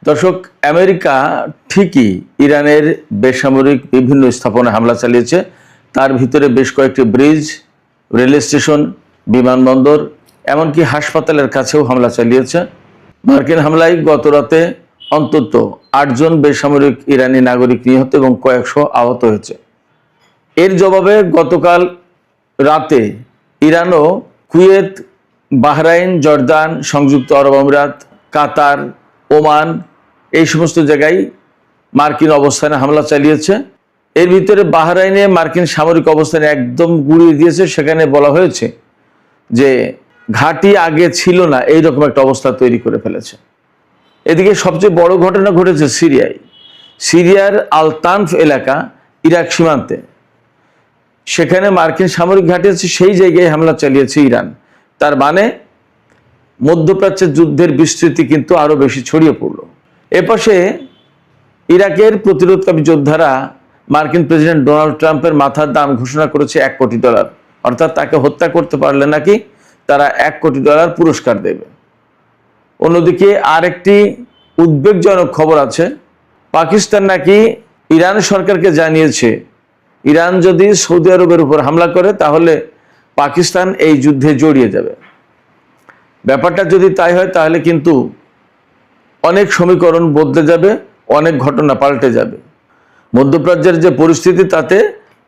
দর্শক, আমেরিকা ঠিকই ইরানের বেসামরিক বিভিন্ন স্থাপনায় হামলা চালিয়েছে। তার ভিতরে বেশ কয়েকটি ব্রিজ, রেল স্টেশন, বিমানবন্দর, এমনকি হাসপাতালের কাছেও হামলা চালিয়েছে। মার্কিন হামলায় গত রাতে অন্তত 8 জন বেসামরিক ইরানি নাগরিক নিহত এবং কয়েকশো আহত হয়েছে। এর জবাবে গতকাল রাতে ইরানও কুয়েত, বাহরাইন, জর্দান, সংযুক্ত আরব আমিরাত, কাতার, ওমান এই সমস্ত জায়গায় মার্কিন অবস্থানে হামলা চালিয়েছে। এর ভিতরে বাহরাইনে মার্কিন সামরিক অবস্থানে একদম গুঁড়িয়ে দিয়েছে। সেখানে বলা হয়েছে যে ঘাঁটি আগে ছিল না, এইরকম একটা অবস্থা তৈরি করে ফেলেছে। এদিকে সবচেয়ে বড় ঘটনা ঘটেছে সিরিয়ায়। সিরিয়ার আল তানফ এলাকা, ইরাক সীমান্তে, সেখানে মার্কিন সামরিক ঘাঁটি আছে, সেই জায়গায় হামলা চালিয়েছে ইরান। তার মানে মধ্যপ্রাচ্যের যুদ্ধের বিস্তৃতি কিন্তু আরো বেশি ছড়িয়ে পড়ল। এপাশে ইরাকের প্রতিরোধকামী যোদ্ধারা মার্কিন প্রেসিডেন্ট ডোনাল্ড ট্রাম্পের মাথার দাম ঘোষণা করেছে $1 কোটি, অর্থাৎ তাকে হত্যা করতে পারলে নাকি তারা $1 কোটি পুরস্কার দেবে। অন্যদিকে আরেকটি উদ্বেগজনক খবর আছে। পাকিস্তান নাকি ইরান সরকারকে জানিয়েছে ইরান যদি সৌদি আরবের উপর হামলা করে তাহলে পাকিস্তান এই যুদ্ধে জড়িয়ে যাবে। ব্যাপারটা যদি তাই হয় তাহলে কিন্তু অনেক সমীকরণ বদলে যাবে, অনেক ঘটনা পাল্টে যাবে। মধ্যপ্রাচ্যের যে পরিস্থিতি তাতে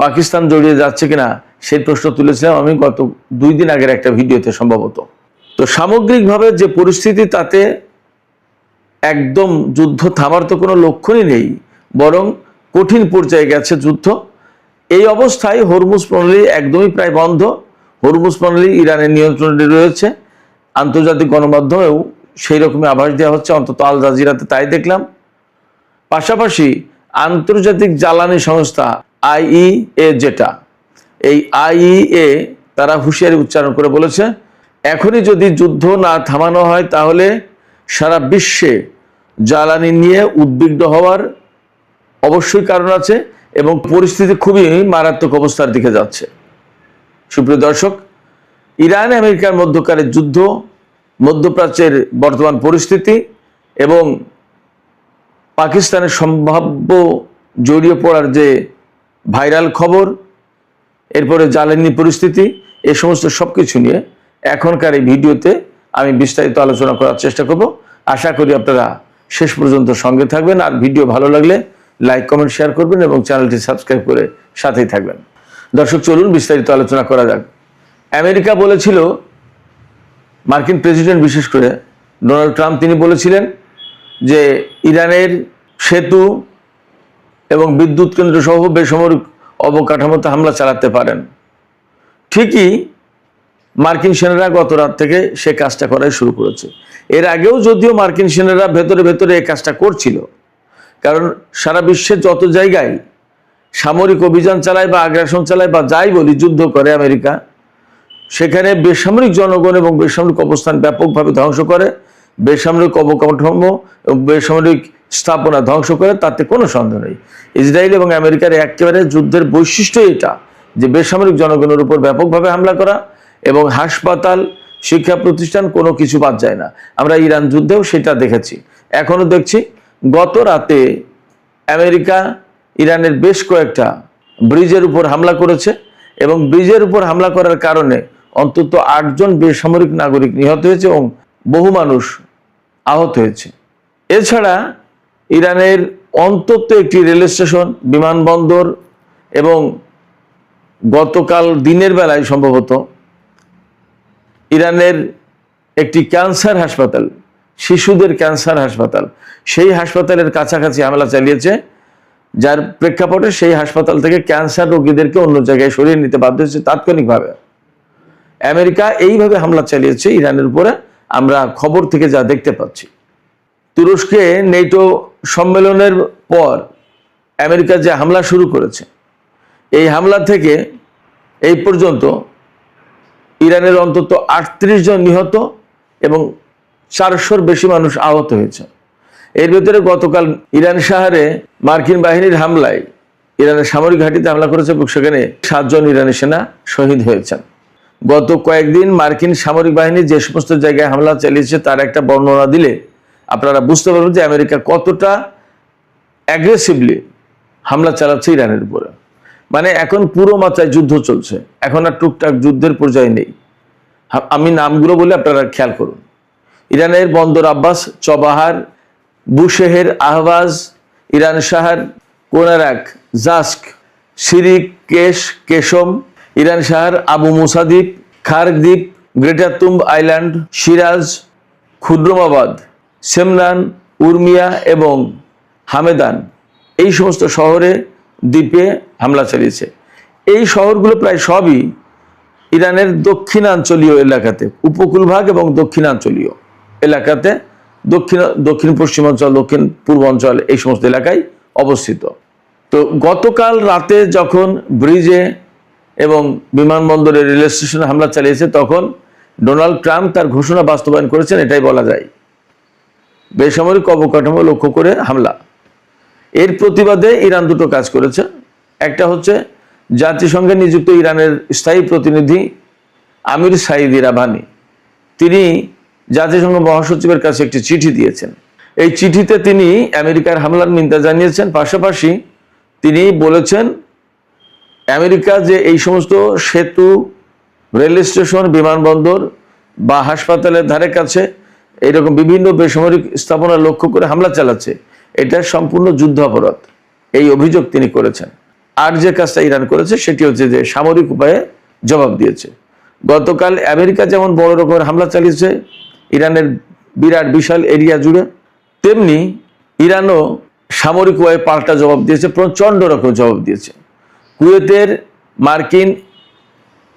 পাকিস্তান জড়িয়ে যাচ্ছে কিনা সেই প্রশ্ন তুলেছিলাম আমি গত 2 দিন আগের একটা ভিডিওতে সম্ভবত। তো সামগ্রিকভাবে যে পরিস্থিতি তাতে একদম যুদ্ধ থামার তো কোনো লক্ষণই নেই, বরং কঠিন পর্যায়ে গেছে যুদ্ধ। এই অবস্থায় হরমুজ প্রণালী একদমই প্রায় বন্ধ। হরমুজ প্রণালী ইরানের নিয়ন্ত্রণে রয়েছে। আন্তর্জাতিক গণমাধ্যমেও সেই রকমই আভাস দেওয়া হচ্ছে, অন্তত আল জাজিরাতে তাই দেখলাম। পাশাপাশি আন্তর্জাতিক জ্বালানি সংস্থা IEA, যেটা এই IEA, তারা হুঁশিয়ারি উচ্চারণ করে বলেছে এখনই যদি যুদ্ধ না থামানো হয় তাহলে সারা বিশ্বে জ্বালানি নিয়ে উদ্বিগ্ন হওয়ার অবশ্যই কারণ আছে এবং পরিস্থিতি খুবই মারাত্মক অবস্থার দিকে যাচ্ছে। সুপ্রিয় দর্শক, ইরান আমেরিকার মধ্যকারের যুদ্ধ, মধ্যপ্রাচ্যের বর্তমান পরিস্থিতি এবং পাকিস্তানের সম্ভাব্য জড়িয়ে পড়ার যে ভাইরাল খবর, এরপরে জ্বালানি পরিস্থিতি, এই সমস্ত সবকিছু নিয়ে এখনকার এই ভিডিওতে আমি বিস্তারিত আলোচনা করার চেষ্টা করব। আশা করি আপনারা শেষ পর্যন্ত সঙ্গে থাকবেন। আর ভিডিও ভালো লাগলে লাইক, কমেন্ট, শেয়ার করবেন এবং চ্যানেলটি সাবস্ক্রাইব করে সাথেই থাকবেন। দর্শক, চলুন বিস্তারিত আলোচনা করা যাক। আমেরিকা বলেছিল, মার্কিন প্রেসিডেন্ট বিশেষ করে ডোনাল্ড ট্রাম্প, তিনি বলেছিলেন যে ইরানের সেতু এবং বিদ্যুৎ কেন্দ্র সহ বেসামরিক অবকাঠামোতে হামলা চালাতে পারেন। ঠিকই মার্কিন সেনারা গত রাত থেকে সে কাজটা করাই শুরু করেছে। এর আগেও যদিও মার্কিন সেনারা ভেতরে ভেতরে এই কাজটা করছিল, কারণ সারা বিশ্বের যত জায়গায় সামরিক অভিযান চালায় বা আগ্রাসন চালায় বা যাই বলি, যুদ্ধ করে আমেরিকা, সেখানে বেসামরিক জনগণ এবং বেসামরিক অবস্থান ব্যাপকভাবে ধ্বংস করে, বেসামরিক অবকাঠামো এবং বেসামরিক স্থাপনা ধ্বংস করে, তাতে কোনো সন্দেহ নেই। ইসরায়েল এবং আমেরিকার একেবারে যুদ্ধের বৈশিষ্ট্য এটা যে বেসামরিক জনগণের উপর ব্যাপকভাবে হামলা করা এবং হাসপাতাল, শিক্ষা প্রতিষ্ঠান, কোনো কিছু বাদ যায় না। আমরা ইরান যুদ্ধেও সেটা দেখেছি, এখনো দেখছি। গত রাতে আমেরিকা ইরানের বেশ কয়েকটা ব্রিজের উপর হামলা করেছে এবং ব্রিজের উপর হামলা করার কারণে অন্তত 8 জন বেসামরিক নাগরিক নিহত হয়েছে এবং বহু মানুষ আহত হয়েছে। এছাড়া ইরানের অন্তত একটি রেল স্টেশন, বিমানবন্দর এবং গতকাল দিনের বেলায় সম্ভবত ইরানের একটি ক্যান্সার হাসপাতাল, শিশুদের ক্যান্সার হাসপাতাল, সেই হাসপাতালের কাছাকাছি হামলা চালিয়েছে, যার প্রেক্ষাপটে সেই হাসপাতাল থেকে ক্যান্সার রোগীদেরকে অন্য জায়গায় সরিয়ে নিতে বাধ্য হয়েছে তাৎক্ষণিকভাবে। আমেরিকা এইভাবে হামলা চালিয়েছে ইরানের উপরে, আমরা খবর থেকে যা দেখতে পাচ্ছি। তুরস্কে নেটো সম্মেলনের পর আমেরিকা যে হামলা শুরু করেছে, এই হামলা থেকে এই পর্যন্ত ইরানের অন্তত 38 জন নিহত এবং 400-র বেশি মানুষ আহত হয়েছে। এর ভেতরে গতকাল ইরান শহরে মার্কিন বাহিনীর হামলায় ইরানের সামরিক ঘাঁটিতে হামলা করেছে এবং সেখানে 7 জন ইরানি সেনা শহীদ হয়েছেন। গত কয়েকদিন মার্কিন সামরিক বাহিনী যে সমস্ত জায়গায় হামলা চালিয়েছে তার একটা বর্ণনা দিলে আপনারা বুঝতে পারবেন যে আমেরিকা কতটা অ্যাগ্রেসিভলি হামলা চালাচ্ছে ইরানের উপরে। মানে এখন পুরো মাত্রায় যুদ্ধ চলছে, এখন আর টুকটাক যুদ্ধের পর্যায়ে নেই। আমি নামগুলো বলে আপনারা খেয়াল করুন। ইরানের বন্দর আব্বাস, চবাহার, বুশেহের, আহবাজ, ইরান শাহর, কোনারাক, জাস্ক, সিরিক, কেশম, ইরান শাহর, আবু মুসা দ্বীপ, খার্গ দ্বীপ, গ্রেটার তুম্ব আইল্যান্ড, সিরাজ, খুদ্রমাবাদ, সেমনান, উর্মিয়া এবং হামেদান, এই সমস্ত শহরে দ্বীপে হামলা চালিয়েছে। এই শহরগুলো প্রায় সবই ইরানের দক্ষিণাঞ্চলীয় এলাকাতে, উপকূলভাগ এবং দক্ষিণাঞ্চলীয় এলাকাতে, দক্ষিণ পশ্চিমাঞ্চল, দক্ষিণ পূর্বাঞ্চল, এই সমস্ত এলাকায় অবস্থিত। তো গতকাল রাতে যখন ব্রিজে এবং বিমানবন্দরে, রেল স্টেশনে হামলা চালিয়েছে, তখন ডোনাল্ড ট্রাম্প তার ঘোষণা বাস্তবায়ন করেছেন, এটাই বলা যায়, বেসামরিক অবকাঠামো লক্ষ্য করে হামলা। এর প্রতিবাদে ইরান দুটো কাজ করেছে। একটা হচ্ছে জাতিসংঘে নিযুক্ত ইরানের স্থায়ী প্রতিনিধি আমির সাইদ ইরাভানি, তিনি জাতিসংঘ মহাসচিবের কাছে একটি চিঠি দিয়েছেন। এই চিঠিতে তিনি আমেরিকার হামলার নিন্দা জানিয়েছেন, পাশাপাশি তিনি বলেছেন আমেরিকা যে এই সমস্ত সেতু, রেল স্টেশন, বিমানবন্দর বা হাসপাতালের ধারে কাছে এইরকম বিভিন্ন বেসামরিক স্থাপনা লক্ষ্য করে হামলা চালাচ্ছে, এটা সম্পূর্ণ যুদ্ধ অপরাধ, এই অভিযোগ তিনি করেছেন। আর যে কাজটা ইরান করেছে সেটি হচ্ছে যে সামরিক উপায়ে জবাব দিয়েছে। গতকাল আমেরিকা যেমন বড় রকমের হামলা চালিয়েছে ইরানের বিরাট বিশাল এরিয়া জুড়ে, তেমনি ইরানও সামরিক উপায়ে পাল্টা জবাব দিয়েছে, প্রচণ্ড রকম জবাব দিয়েছে। কুয়েতের মার্কিন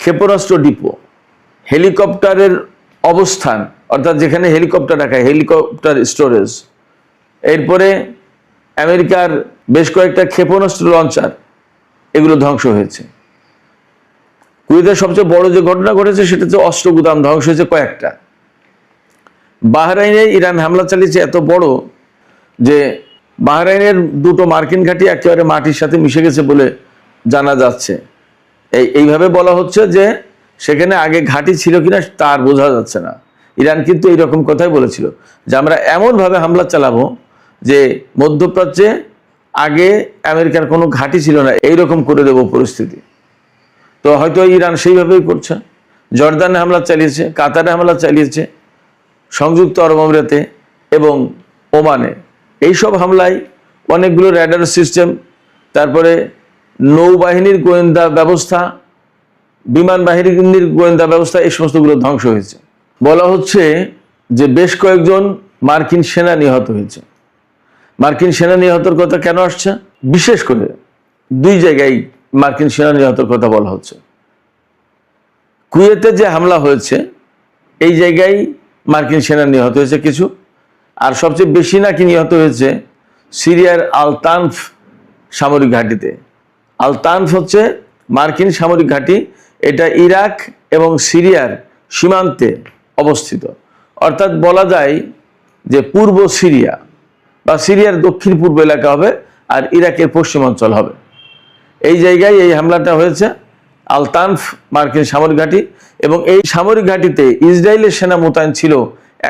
ক্ষেপণাস্ত্র ডিপো, হেলিকপ্টারের অবস্থান, অর্থাৎ যেখানে হেলিকপ্টার রাখা, হেলিকপ্টার স্টোরেজ, এরপরে আমেরিকার বেশ কয়েকটা ক্ষেপণাস্ত্র লঞ্চার, এগুলো ধ্বংস হয়েছে। কুয়েতের সবচেয়ে বড় যে ঘটনা ঘটেছে সেটা হচ্ছে অস্ত্র গুদাম ধ্বংস হয়েছে কয়েকটা। বাহরাইনে ইরান হামলা চালিয়েছে এত বড় যে বাহরাইনের দুটো মার্কিন ঘাঁটি একেবারে মাটির সাথে মিশে গেছে বলে জানা যাচ্ছে। এইভাবে বলা হচ্ছে যে সেখানে আগে ঘাঁটি ছিল কিনা তার বোঝা যাচ্ছে না। ইরান কিন্তু এইরকম কথাই বলেছিল যে আমরা এমনভাবে হামলা চালাবো যে মধ্যপ্রাচ্যে আগে আমেরিকার কোনো ঘাঁটি ছিল না, এইরকম করে দেব পরিস্থিতি। তো হয়তো ইরান সেইভাবেই করছে। জর্দানে হামলা চালিয়েছে, কাতারে হামলা চালিয়েছে, সংযুক্ত আরব আমিরাতে এবং ওমানে। এইসব হামলায় অনেকগুলো র্যাডার সিস্টেম, তারপরে নৌবাহিনীর গোয়েন্দা ব্যবস্থা, বিমান বাহিনীর গোয়েন্দা ব্যবস্থা, এই সমস্তগুলো ধ্বংস হয়েছে। বলা হচ্ছে যে বেশ কয়েকজন মার্কিন সেনা নিহত হয়েছে। মার্কিন সেনা নিহতের কথা কেন আসছে? বিশেষ করে দুই জায়গায় মার্কিন সেনা নিহতের কথা বলা হচ্ছে। কুয়েতে যে হামলা হয়েছে এই জায়গায় মার্কিন সেনা নিহত হয়েছে কিছু, আর সবচেয়ে বেশি নাকি নিহত হয়েছে সিরিয়ার আল-তানফ সামরিক ঘাঁটিতে। আল-তানফ হচ্ছে মার্কিন সামরিক ঘাঁটি, এটা ইরাক এবং সিরিয়ার সীমান্তে অবস্থিত। অর্থাৎ বলা যায় যে পূর্ব সিরিয়া বা সিরিয়ার দক্ষিণ পূর্ব এলাকা হবে আর ইরাকের পশ্চিমাঞ্চল হবে। এই জায়গায় এই হামলাটা হয়েছে, আল-তানফ মার্কিন সামরিক ঘাঁটি। এবং এই সামরিক ঘাঁটিতে ইসরায়েলের সেনা মোতায়েন ছিল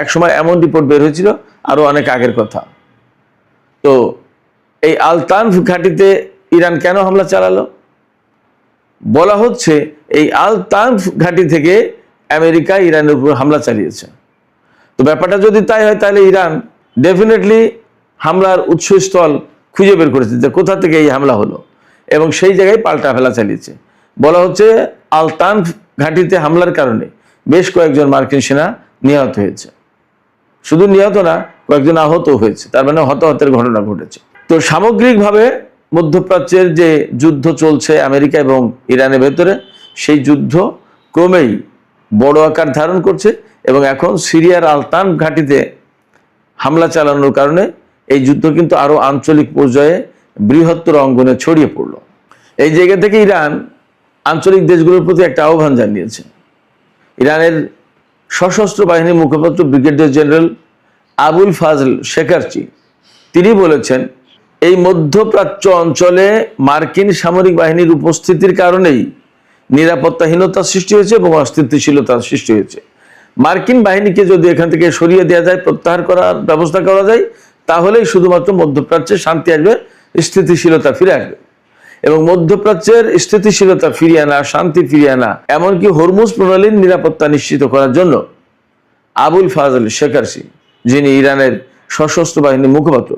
একসময়, এমন রিপোর্ট বের হয়েছিল, আরও অনেক আগের কথা। তো এই আল-তানফ ঘাঁটিতে ইরান কেন হামলা চালালো? বলা হচ্ছে এই আল-তানফ ঘাঁটি থেকে আমেরিকা ইরানের উপর হামলা চালিয়েছে। তো ব্যাপারটা যদি তাই হয় তাহলে ইরান ডেফিনেটলি হামলার উৎসস্থল খুঁজে বের করেছে যে কোথা থেকে এই হামলা হলো, এবং সেই জায়গায় পাল্টা হামলা চালিয়েছে। বলা হচ্ছে আল-তানফ ঘাঁটিতে হামলার কারণে বেশ কয়েকজন মার্কিন সেনা নিহত হয়েছে। শুধু নিহত না, কয়েকজন আহত হয়েছে, তার মানে হতাহতের ঘটনা ঘটেছে। তো সামগ্রিকভাবে মধ্যপ্রাচ্যের যে যুদ্ধ চলছে আমেরিকা এবং ইরানের ভেতরে, সেই যুদ্ধ ক্রমেই বড় আকার ধারণ করছে এবং এখন সিরিয়ার আল-তানফ ঘাঁটিতে হামলা চালানোর কারণে এই যুদ্ধ কিন্তু আরও আঞ্চলিক পর্যায়ে বৃহত্তর অঙ্গনে ছড়িয়ে পড়ল। এই জায়গা থেকে ইরান আঞ্চলিক দেশগুলোর প্রতি একটা আহ্বান জানিয়েছে। ইরানের সশস্ত্র বাহিনীর মুখপাত্র ব্রিগেডিয়ার জেনারেল আবুল ফাজল শেকারচি, তিনি বলেছেন এই মধ্যপ্রাচ্য অঞ্চলে মার্কিন সামরিক বাহিনীর উপস্থিতির কারণেই নিরাপত্তাহীনতার সৃষ্টি হয়েছে এবং অস্থিতিশীলতার সৃষ্টি হয়েছে। মার্কিন বাহিনীকে যদি এখান থেকে সরিয়ে দেওয়া যায়, প্রত্যাহার করার ব্যবস্থা করা যায়, তাহলেই শুধুমাত্র মধ্যপ্রাচ্যে শান্তি আসবে, স্থিতিশীলতা ফিরে আসবে। এবং মধ্যপ্রাচ্যের স্থিতিশীলতা ফিরিয়ে আনা, শান্তি ফিরিয়ে আনা, এমনকি হরমুজ প্রণালীর নিরাপত্তা নিশ্চিত করার জন্য আবুল ফাজল শেখারসি, যিনি ইরানের সশস্ত্র বাহিনীর মুখপাত্র,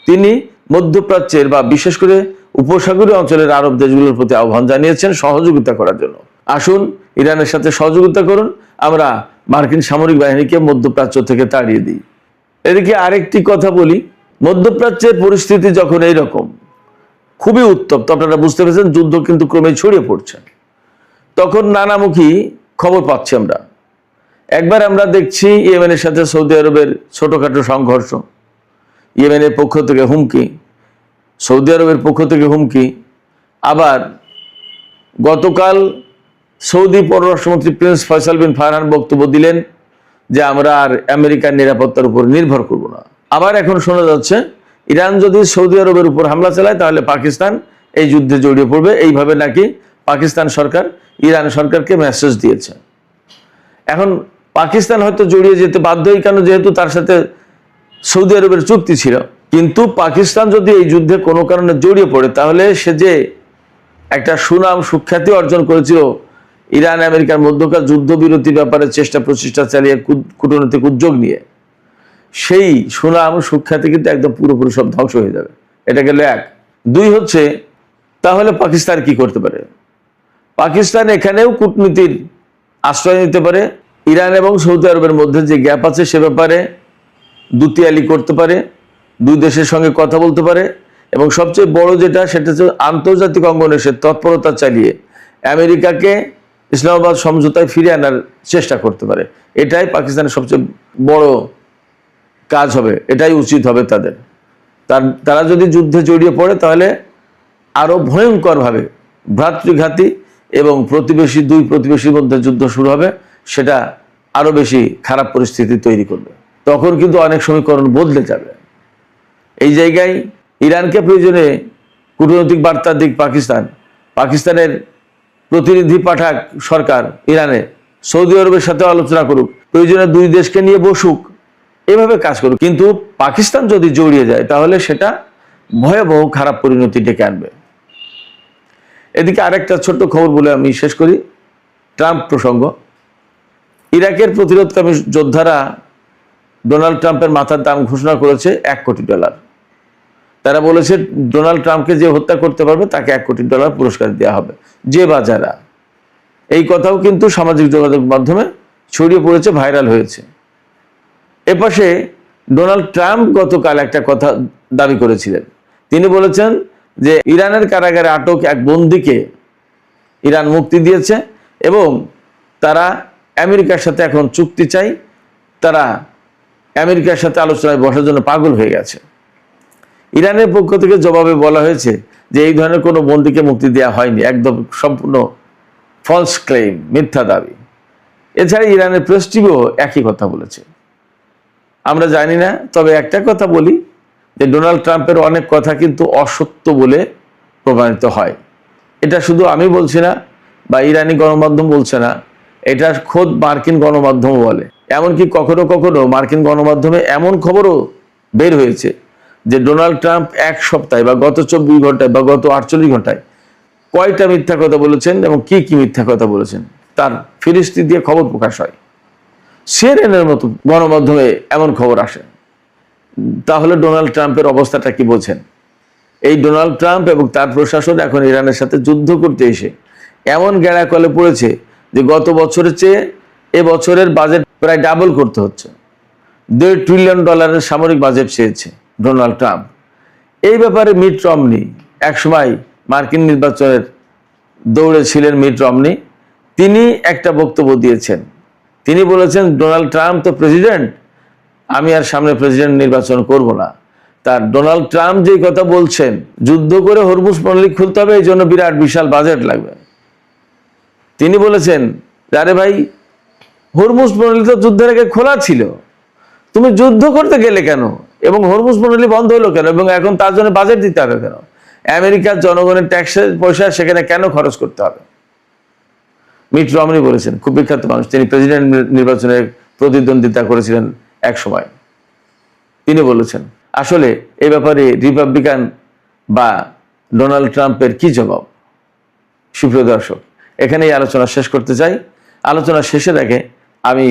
তিনি মধ্যপ্রাচ্যের বা বিশেষ করে উপসাগরীয় অঞ্চলের আরব দেশগুলোর প্রতি আহ্বান জানিয়েছেন সহযোগিতা করার জন্য। আসুন ইরানের সাথে সহযোগিতা করুন, আমরা মার্কিন সামরিক বাহিনীকে মধ্যপ্রাচ্য থেকে তাড়িয়ে দিই। এদিকে আরেকটি কথা বলি, মধ্যপ্রাচ্যের পরিস্থিতি যখন এইরকম খুবই উত্তপ্ত, আপনারা বুঝতে পেরেছেন, যুদ্ধ কিন্তু ক্রমে ছড়িয়ে পড়ছে, তখন নানামুখী খবর পাচ্ছি আমরা। একবার আমরা দেখছি ইয়েমেনের সাথে সৌদি আরবের ছোটখাটো সংঘর্ষ, ইয়েমেনের পক্ষ থেকে হুমকি, সৌদি আরবের পক্ষ থেকে হুমকি। আবার গতকাল সৌদি পররাষ্ট্রমন্ত্রী প্রিন্স ফয়সাল বিন ফারহান বক্তব্য দিলেন যে আমরা আর আমেরিকার নিরাপত্তার উপর নির্ভর করব না। আবার এখন শোনা যাচ্ছে ইরান যদি সৌদি আরবের উপর হামলা চালায় তাহলে পাকিস্তান এই যুদ্ধে জড়িয়ে পড়বে, এইভাবে নাকি পাকিস্তান সরকার ইরান সরকারকে মেসেজ দিয়েছে। এখন পাকিস্তান হয়তো জড়িয়ে যেতে বাধ্যই, কেন, যেহেতু তার সাথে সৌদি আরবের চুক্তি ছিল। কিন্তু পাকিস্তান যদি এই যুদ্ধে কোনো কারণে জড়িয়ে পড়ে, তাহলে সে যে একটা সুনাম সুখ্যাতি অর্জন করেছিল ইরান আমেরিকার মধ্যকার যুদ্ধবিরতির ব্যাপারে চেষ্টা প্রচেষ্টা চালিয়ে কূটনৈতিক উদ্যোগ নিয়ে, সেই সুনাম সুখ্যাতি কিন্তু একদম পুরোপুরি সব ধ্বংস হয়ে যাবে। এটা গেল এক। দুই হচ্ছে, তাহলে পাকিস্তান কি করতে পারে? পাকিস্তান এখানেও কূটনীতির আশ্রয় নিতে পারে, ইরান এবং সৌদি আরবের মধ্যে যে গ্যাপ আছে সে ব্যাপারে দুতিয়ালি করতে পারে, দুই দেশের সঙ্গে কথা বলতে পারে, এবং সবচেয়ে বড় যেটা, সেটা হচ্ছে আন্তর্জাতিক অঙ্গনে সে তৎপরতা চালিয়ে আমেরিকাকে ইসলামাবাদ সমঝোতায় ফিরে আনার চেষ্টা করতে পারে। এটাই পাকিস্তানের সবচেয়ে বড় কাজ হবে, এটাই উচিত হবে তাদের। তারা যদি যুদ্ধে জড়িয়ে পড়ে তাহলে আরো ভয়ঙ্করভাবে ভ্রাতৃঘাতী এবং দুই প্রতিবেশীর মধ্যে যুদ্ধ শুরু হবে, সেটা আরো বেশি খারাপ পরিস্থিতি তৈরি করবে। তখন কিন্তু অনেক সমীকরণ বদলে যাবে। এই জায়গায় ইরানকে প্রয়োজনে কূটনৈতিক বার্তা দিক পাকিস্তানের প্রতিনিধি পাঠাক সরকার ইরানে, সৌদি আরবের সাথে আলোচনা করুক, প্রয়োজনে দুই দেশকে নিয়ে বসুক, এভাবে কাজ করুক। কিন্তু পাকিস্তান যদি জড়িয়ে যায় তাহলে সেটা ভয়াবহ খারাপ পরিণতি ডেকে আনবে। এদিকে আরেকটা ছোট্ট খবর বলে আমি শেষ করি, ট্রাম্প প্রসঙ্গ। ইরাকের প্রতিরোধকামী যোদ্ধারা ডোনাল্ড ট্রাম্পের মাথার দাম ঘোষণা করেছে $1 কোটি। তারা বলেছে ডোনাল্ড ট্রাম্পকে যে হত্যা করতে পারবে তাকে $1 কোটি পুরস্কার দেওয়া হবে, যে বা যারা। এই কথাও কিন্তু সামাজিক যোগাযোগ মাধ্যমে ছড়িয়ে পড়েছে, ভাইরাল হয়েছে। এপাশে ডোনাল্ড ট্রাম্প গতকাল একটা কথা দাবি করেছিলেন। তিনি বলেছেন যে ইরানের কারাগারে আটক এক বন্দীকে ইরান মুক্তি দিয়েছে এবং তারা আমেরিকার সাথে এখন চুক্তি চাই, তারা আমেরিকার সাথে আলোচনায় বসার জন্য পাগল হয়ে গেছে। ইরানের পক্ষ থেকে জবাবে বলা হয়েছে যে এই ধরনের কোনো বন্দীকে মুক্তি দেওয়া হয়নি, একদম সম্পূর্ণ ফলস ক্লেম, মিথ্যা দাবি। এছাড়া ইরানের প্রেস টিভিও একই কথা বলেছে। আমরা জানি না, তবে একটা কথা বলি যে ডোনাল্ড ট্রাম্পের অনেক কথা কিন্তু অসত্য বলে প্রমাণিত হয়। এটা শুধু আমি বলছি না বা ইরানি গণমাধ্যম বলছে না, এটা খোদ মার্কিন গণমাধ্যম বলে। এমনকি কখনো কখনো মার্কিন গণমাধ্যমে এমন খবরও বের হয়েছে যে ডোনাল্ড ট্রাম্প এক সপ্তাহে বা গত 24 ঘন্টায় বা গত 48 ঘন্টায় কয়টা মিথ্যা কথা বলেছেন এবং কি কি মিথ্যা কথা বলেছেন তার ফিরিস্তি দিয়ে খবর প্রকাশ হয়। সিএনএনের মতো গণমাধ্যমে এমন খবর আসে। তাহলে ডোনাল্ড ট্রাম্পের অবস্থাটা কি বোঝেন? এই ডোনাল্ড ট্রাম্প এবং তার প্রশাসন এখন ইরানের সাথে যুদ্ধ করতে এসে এমন গেঁড়াকলে পড়েছে যে গত বছরের চেয়ে এবছরের বাজেট প্রায় ডাবল করতে হচ্ছে। $1.5 ট্রিলিয়ন সামরিক বাজেট চেয়েছে ডোনাল্ড ট্রাম্প। এই ব্যাপারে মিট রমনি, একসময় মার্কিন নির্বাচনের দৌড়ে ছিলেন মিট রমনি, তিনি একটা বক্তব্য দিয়েছেন। তিনি বলেছেন ডোনাল্ড ট্রাম্প তো প্রেসিডেন্ট, আমি আর সামনে প্রেসিডেন্ট নির্বাচন করব না। তার ডোনাল্ড ট্রাম্প যে কথা বলছেন, যুদ্ধ করে হরমুজ প্রণালী খুলতে হবে, এই জন্য বিশাল বাজেট লাগবে। তিনি বলেছেন, আরে ভাই, হরমুজ প্রণালী তো যুদ্ধের আগে খোলা ছিল, তুমি যুদ্ধ করতে গেলে কেন? এবং হরমুজ প্রণালী বন্ধ হলো কেন? এবং এখন তার জন্য বাজেট দিতে হবে কেন? আমেরিকার জনগণের ট্যাক্সের পয়সা সেখানে কেন খরচ করতে হবে? মিট রমনি বলেছেন, খুব বিখ্যাত মানুষ, তিনি প্রেসিডেন্ট নির্বাচনের প্রতিদ্বন্দ্বিতা করেছিলেন এক সময়। তিনি বলেছেন, আসলে এই ব্যাপারে রিপাবলিকান বা ডোনাল্ড ট্রাম্পের কি জবাব? সুপ্রিয় দর্শক, এখানেই আলোচনা শেষ করতে চাই। আলোচনা শেষের আগে আমি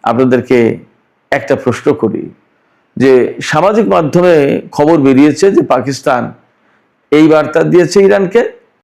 আপনাদেরকে একটা প্রশ্ন করি যে সামাজিক মাধ্যমে খবর বেরিয়েছে যে পাকিস্তান এই বার্তা দিয়েছে ইরানকে